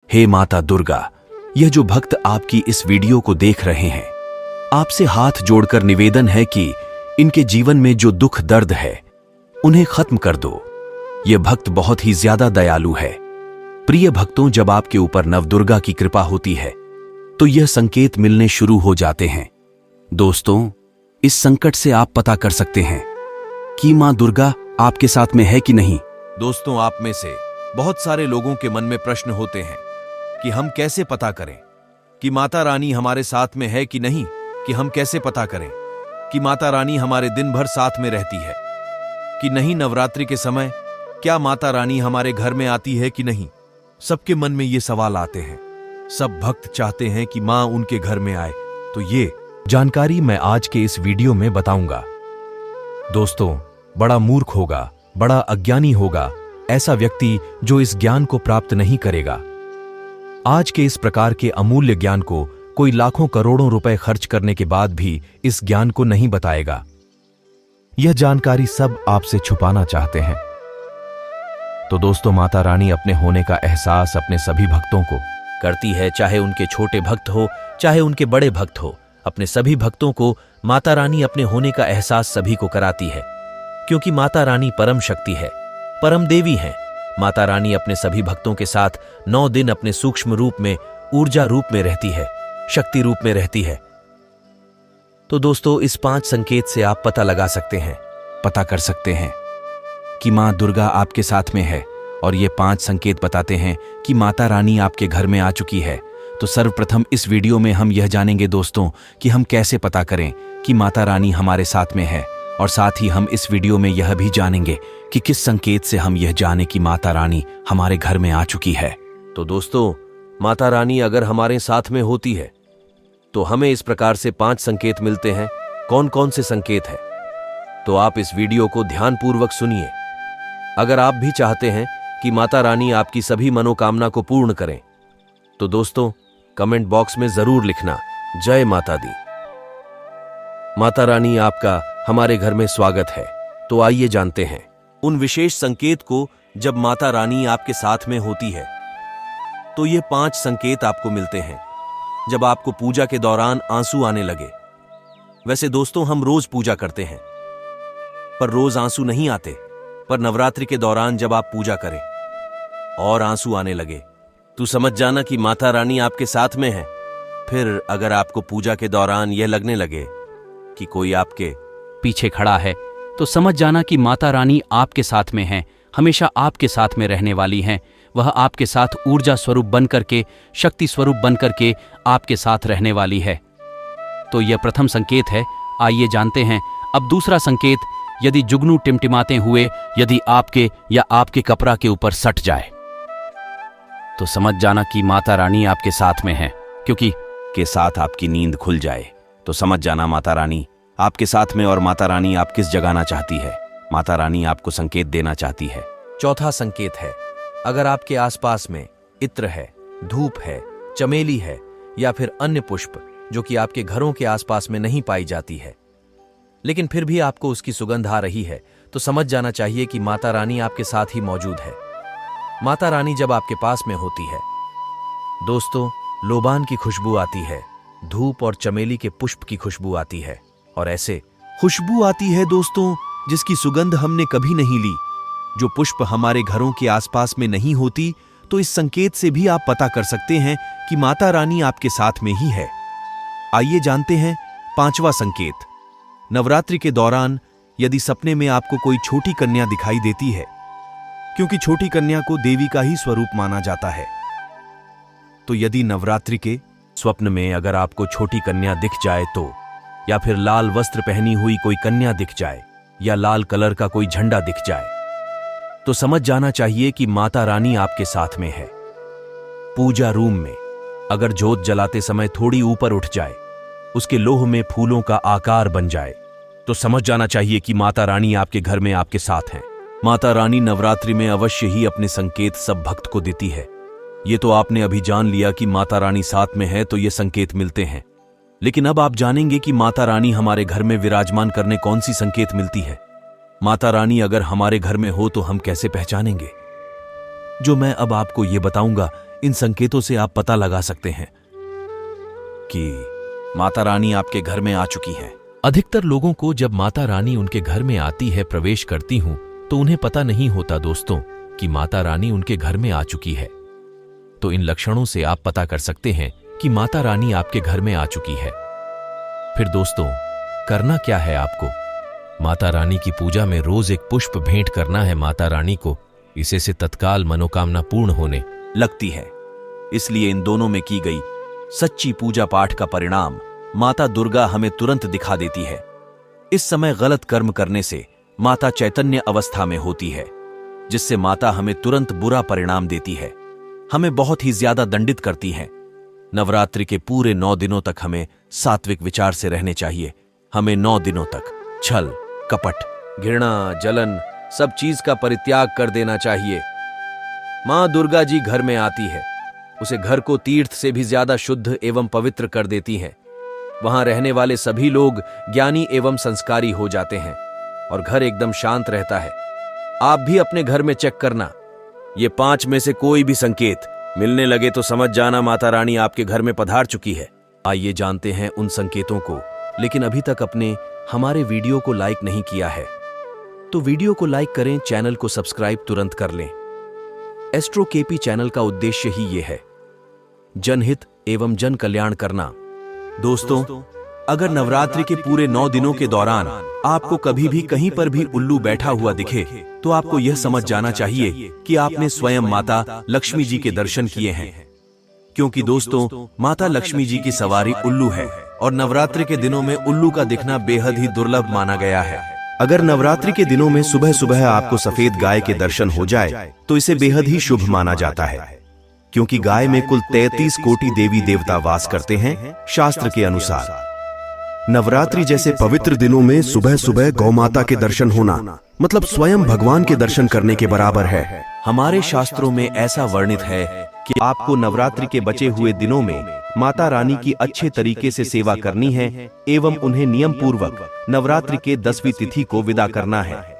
हे माता दुर्गा, यह जो भक्त आपकी इस वीडियो को देख रहे हैं, आपसे हाथ जोड़कर निवेदन है कि इनके जीवन में जो दुख दर्द है उन्हें खत्म कर दो। यह भक्त बहुत ही ज्यादा दयालु है। प्रिय भक्तों, जब आपके ऊपर नवदुर्गा की कृपा होती है तो यह संकेत मिलने शुरू हो जाते हैं। दोस्तों, इस संकट से आप पता कर सकते हैं कि मां दुर्गा आपके साथ में है कि नहीं। दोस्तों, आप में से बहुत सारे लोगों के मन में प्रश्न होते हैं कि हम कैसे पता करें कि माता रानी हमारे साथ में है कि नहीं, कि हम कैसे पता करें कि माता रानी हमारे दिन भर साथ में रहती है कि नहीं, नवरात्रि के समय क्या माता रानी हमारे घर में आती है कि नहीं। सबके मन में ये सवाल आते हैं। सब भक्त चाहते हैं कि मां उनके घर में आए। तो ये जानकारी मैं आज के इस वीडियो में बताऊंगा। दोस्तों, बड़ा मूर्ख होगा, बड़ा अज्ञानी होगा ऐसा व्यक्ति जो इस ज्ञान को प्राप्त नहीं करेगा। आज के इस प्रकार के अमूल्य ज्ञान को कोई लाखों करोड़ों रुपए खर्च करने के बाद भी इस ज्ञान को नहीं बताएगा। यह जानकारी सब आपसे छुपाना चाहते हैं। तो दोस्तों, माता रानी अपने होने का एहसास अपने सभी भक्तों को करती है, चाहे उनके छोटे भक्त हो चाहे उनके बड़े भक्त हो। अपने सभी भक्तों को माता रानी अपने होने का एहसास सभी को कराती है, क्योंकि माता रानी परम शक्ति है, परम देवी है। माता रानी अपने सभी भक्तों के साथ 9 दिन अपने सूक्ष्म रूप में, ऊर्जा रूप में रहती है, शक्ति रूप में रहती है। तो दोस्तों, इस 5 संकेत से आप पता लगा सकते हैं, पता कर सकते हैं कि मां दुर्गा आपके साथ में है। और ये 5 संकेत बताते हैं कि माता रानी आपके घर में आ चुकी है। तो सर्वप्रथम इस वीडियो में हम यह जानेंगे दोस्तों कि हम कैसे पता करें कि माता रानी हमारे साथ में है, और साथ ही हम इस वीडियो में यह भी जानेंगे कि किस संकेत से हम यह जाने कि माता रानी हमारे घर में आ चुकी है। तो दोस्तों, माता रानी अगर हमारे साथ में होती है तो हमें इस प्रकार से 5 संकेत मिलते हैं। कौन कौन से संकेत हैं, तो आप इस वीडियो को ध्यानपूर्वक सुनिए। अगर आप भी चाहते हैं कि माता रानी आपकी सभी मनोकामना को पूर्ण करें, तो दोस्तों कमेंट बॉक्स में जरूर लिखना, जय माता दी। माता रानी आपका हमारे घर में स्वागत है। तो आइए जानते हैं उन विशेष संकेत को जब माता रानी आपके साथ में होती है। तो ये 5 संकेत आपको मिलते हैं जब आपको पूजा के दौरान आंसू आने लगे। वैसे दोस्तों, हम रोज पूजा करते हैं पर रोज आंसू नहीं आते, पर नवरात्रि के दौरान जब आप पूजा करें और आंसू आने लगे तो समझ जाना कि माता रानी आपके साथ में है। फिर अगर आपको पूजा के दौरान यह लगने लगे कि कोई आपके पीछे खड़ा है, तो समझ जाना कि माता रानी आपके साथ में है, हमेशा आपके साथ में रहने वाली हैं। वह आपके साथ ऊर्जा स्वरूप बनकर के, शक्ति स्वरूप बनकर के आपके साथ रहने वाली है। तो यह प्रथम संकेत है। आइए जानते हैं अब दूसरा संकेत। यदि जुगनू टिमटिमाते हुए यदि आपके या आपके कपड़ा के ऊपर सट जाए, तो समझ जाना कि माता रानी आपके साथ में है। क्योंकि के साथ आपकी नींद खुल जाए तो समझ जाना माता रानी आपके साथ में। और माता रानी आप किस जगाना चाहती है, माता रानी आपको संकेत देना चाहती है। चौथा संकेत है, अगर आपके आसपास में इत्र है, धूप है, चमेली है या फिर अन्य पुष्प जो कि आपके घरों के आसपास में नहीं पाई जाती है, लेकिन फिर भी आपको उसकी सुगंध आ रही है, तो समझ जाना चाहिए कि माता रानी आपके साथ ही मौजूद है। माता रानी जब आपके पास में होती है दोस्तों, लोबान की खुशबू आती है, धूप और चमेली के पुष्प की खुशबू आती है, और ऐसे खुशबू आती है दोस्तों जिसकी सुगंध हमने कभी नहीं ली। जो पुष्प हमारे घरों के आसपास में नहीं होती, तो इस संकेत से भी आप पता कर सकते हैं कि माता रानी आपके साथ में ही है। आइए जानते हैं 5वां संकेत। नवरात्रि के दौरान यदि सपने में आपको कोई छोटी कन्या दिखाई देती है, क्योंकि छोटी कन्या को देवी का ही स्वरूप माना जाता है, तो यदि नवरात्रि के स्वप्न में अगर आपको छोटी कन्या दिख जाए तो, या फिर लाल वस्त्र पहनी हुई कोई कन्या दिख जाए, या लाल कलर का कोई झंडा दिख जाए, तो समझ जाना चाहिए कि माता रानी आपके साथ में है। पूजा रूम में अगर जोत जलाते समय थोड़ी ऊपर उठ जाए, उसके लोह में फूलों का आकार बन जाए, तो समझ जाना चाहिए कि माता रानी आपके घर में आपके साथ हैं। माता रानी नवरात्रि में अवश्य ही अपने संकेत सब भक्त को देती है। ये तो आपने अभी जान लिया कि माता रानी साथ में है, तो ये संकेत मिलते हैं। लेकिन अब आप जानेंगे कि माता रानी हमारे घर में विराजमान करने कौन सी संकेत मिलती है। माता रानी अगर हमारे घर में हो तो हम कैसे पहचानेंगे? जो मैं अब आपको ये बताऊंगा, इन संकेतों से आप पता लगा सकते हैं कि माता रानी आपके घर में आ चुकी हैं। अधिकतर लोगों को जब माता रानी उनके घर में आती है, प्रवेश करती हूं, तो उन्हें पता नहीं होता दोस्तों कि माता रानी उनके घर में आ चुकी है। तो इन लक्षणों से आप पता कर सकते हैं कि माता रानी आपके घर में आ चुकी है। फिर दोस्तों, करना क्या है आपको? माता रानी की पूजा में रोज एक पुष्प भेंट करना है माता रानी को। इसे से तत्काल मनोकामना पूर्ण होने लगती है। इसलिए इन दोनों में की गई सच्ची पूजा पाठ का परिणाम माता दुर्गा हमें तुरंत दिखा देती है। इस समय गलत कर्म करने से माता चैतन्य अवस्था में होती है, जिससे माता हमें तुरंत बुरा परिणाम देती है, हमें बहुत ही ज्यादा दंडित करती हैं। नवरात्रि के पूरे 9 दिनों तक हमें सात्विक विचार से रहने चाहिए। हमें 9 दिनों तक छल, कपट, घृणा, जलन सब चीज का परित्याग कर देना चाहिए। मां दुर्गा जी घर में आती है, उसे घर को तीर्थ से भी ज्यादा शुद्ध एवं पवित्र कर देती हैं। वहां रहने वाले सभी लोग ज्ञानी एवं संस्कारी हो जाते हैं और घर एकदम शांत रहता है। आप भी अपने घर में चेक करना, ये 5 में से कोई भी संकेत मिलने लगे तो समझ जाना माता रानी आपके घर में पधार चुकी है। आइए जानते हैं उन संकेतों को। लेकिन अभी तक आपने हमारे वीडियो को लाइक नहीं किया है तो वीडियो को लाइक करें, चैनल को सब्सक्राइब तुरंत कर लें। एस्ट्रो केपी चैनल का उद्देश्य ही ये है, जनहित एवं जन कल्याण करना। दोस्तों, अगर नवरात्रि के पूरे 9 दिनों के दौरान आपको कभी भी कहीं पर भी उल्लू बैठा हुआ दिखे तो आपको यह समझ जाना चाहिए कि आपने स्वयं माता लक्ष्मी जी के दर्शन किए हैं। क्योंकि दोस्तों, माता लक्ष्मी जी की सवारी उल्लू है और नवरात्रि के दिनों में उल्लू का दिखना बेहद ही दुर्लभ माना गया है। अगर नवरात्रि के दिनों में सुबह सुबह आपको सफेद गाय के दर्शन हो जाए तो इसे बेहद ही शुभ माना जाता है, क्योंकि गाय में कुल 33 कोटि देवी देवता वास करते हैं शास्त्र के अनुसार। नवरात्रि जैसे पवित्र दिनों में सुबह सुबह गौ माता के दर्शन होना मतलब स्वयं भगवान के दर्शन करने के बराबर है। हमारे शास्त्रों में ऐसा वर्णित है कि आपको नवरात्रि के बचे हुए दिनों में माता रानी की अच्छे तरीके से सेवा करनी है एवं उन्हें नियम पूर्वक नवरात्रि के 10वीं तिथि को विदा करना है।